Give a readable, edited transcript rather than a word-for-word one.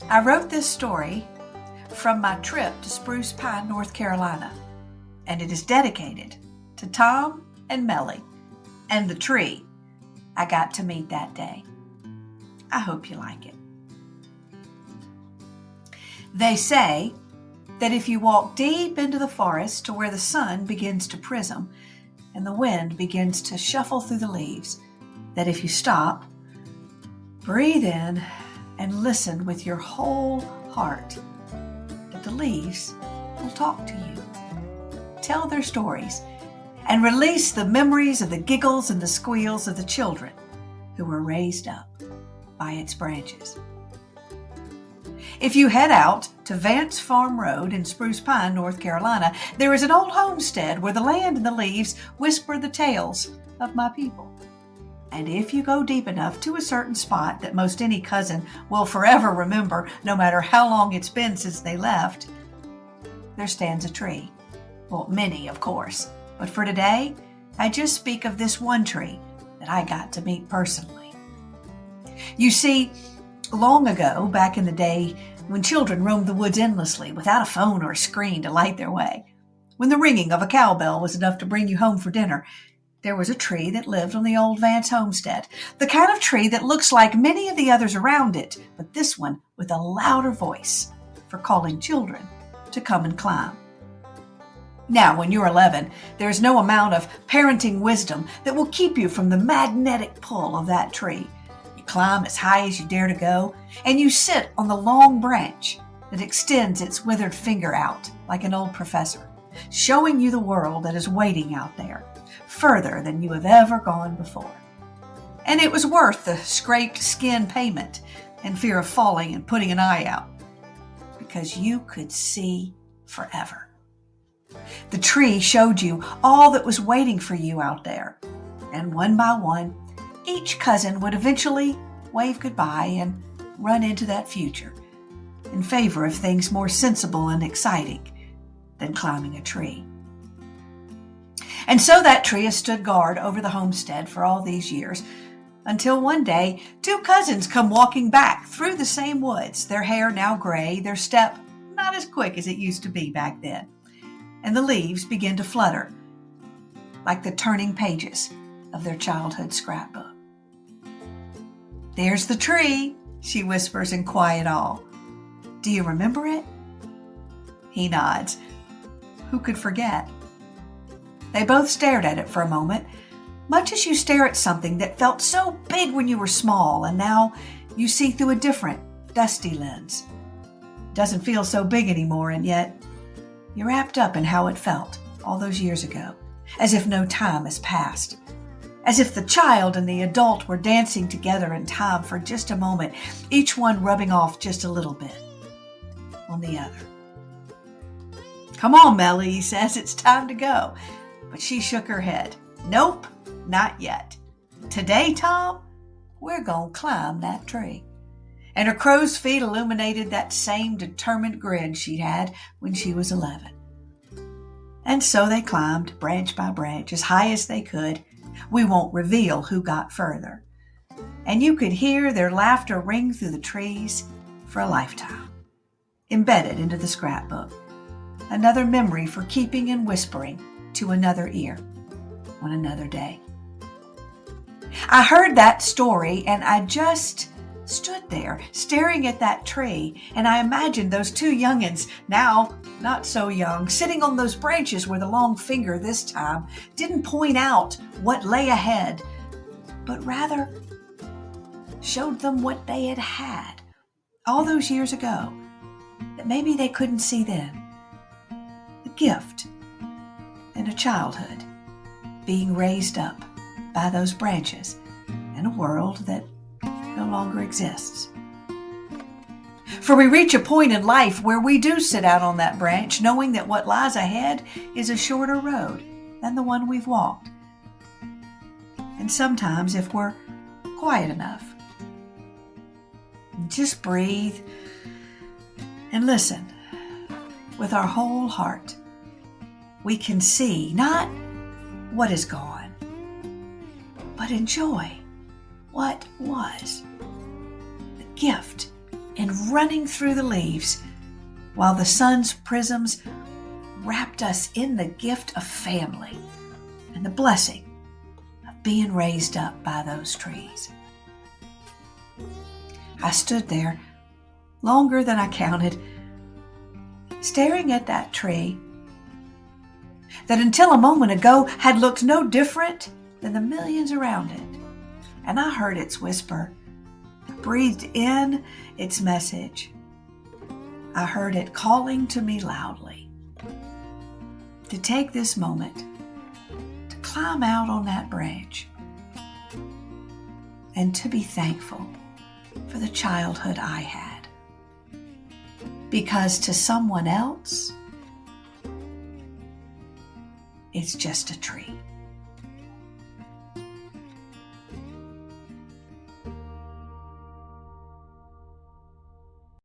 I wrote this story from my trip to Spruce Pine, North Carolina, and it is dedicated to Tom and Melly and the tree I got to meet that day. I hope you like it. They say that if you walk deep into the forest to where the sun begins to prism and the wind begins to shuffle through the leaves, that if you stop, breathe in, and listen with your whole heart, that the leaves will talk to you, tell their stories, and release the memories of the giggles and the squeals of the children who were raised up by its branches. If you head out to Vance Farm Road in Spruce Pine, North Carolina, there is an old homestead where the land and the leaves whisper the tales of my people. And if you go deep enough to a certain spot that most any cousin will forever remember, no matter how long it's been since they left, there stands a tree. Well, many, of course. But for today, I just speak of this one tree that I got to meet personally. You see, long ago, back in the day when children roamed the woods endlessly without a phone or a screen to light their way, when the ringing of a cowbell was enough to bring you home for dinner, there was a tree that lived on the old Vance homestead, the kind of tree that looks like many of the others around it, but this one with a louder voice for calling children to come and climb. Now, when you're 11, there's no amount of parenting wisdom that will keep you from the magnetic pull of that tree. You climb as high as you dare to go, and you sit on the long branch that extends its withered finger out like an old professor, showing you the world that is waiting out there, further than you have ever gone before. And it was worth the scraped skin payment and fear of falling and putting an eye out, because you could see forever. The tree showed you all that was waiting for you out there, and one by one, each cousin would eventually wave goodbye and run into that future in favor of things more sensible and exciting than climbing a tree. And so that tree has stood guard over the homestead for all these years, until one day, two cousins come walking back through the same woods, their hair now gray, their step not as quick as it used to be back then, and the leaves begin to flutter like the turning pages of their childhood scrapbook. "There's the tree," she whispers in quiet awe. "Do you remember it?" He nods. Who could forget? They both stared at it for a moment, much as you stare at something that felt so big when you were small, and now you see through a different, dusty lens. It doesn't feel so big anymore, and yet you're wrapped up in how it felt all those years ago, as if no time has passed, as if the child and the adult were dancing together in time for just a moment, each one rubbing off just a little bit on the other. "Come on, Melly," he says, "it's time to go." But she shook her head. "Nope, not yet. Today, Tom, we're going to climb that tree." And her crow's feet illuminated that same determined grin she'd had when she was 11. And so they climbed branch by branch as high as they could. We won't reveal who got further. And you could hear their laughter ring through the trees for a lifetime, embedded into the scrapbook. Another memory for keeping and whispering to another ear on another day. I heard that story and I just stood there staring at that tree, and I imagined those two youngins, now not so young, sitting on those branches where the long finger this time didn't point out what lay ahead, but rather showed them what they had had all those years ago that maybe they couldn't see then. The gift and a childhood being raised up by those branches in a world that no longer exists. For we reach a point in life where we do sit out on that branch, knowing that what lies ahead is a shorter road than the one we've walked. And sometimes, if we're quiet enough, just breathe and listen with our whole heart, we can see not what is gone, but enjoy what was, the gift and running through the leaves while the sun's prisms wrapped us in the gift of family and the blessing of being raised up by those trees. I stood there longer than I counted, staring at that tree that until a moment ago had looked no different than the millions around it. And I heard its whisper. I breathed in its message. I heard it calling to me loudly to take this moment to climb out on that branch and to be thankful for the childhood I had. Because to someone else, it's just a tree.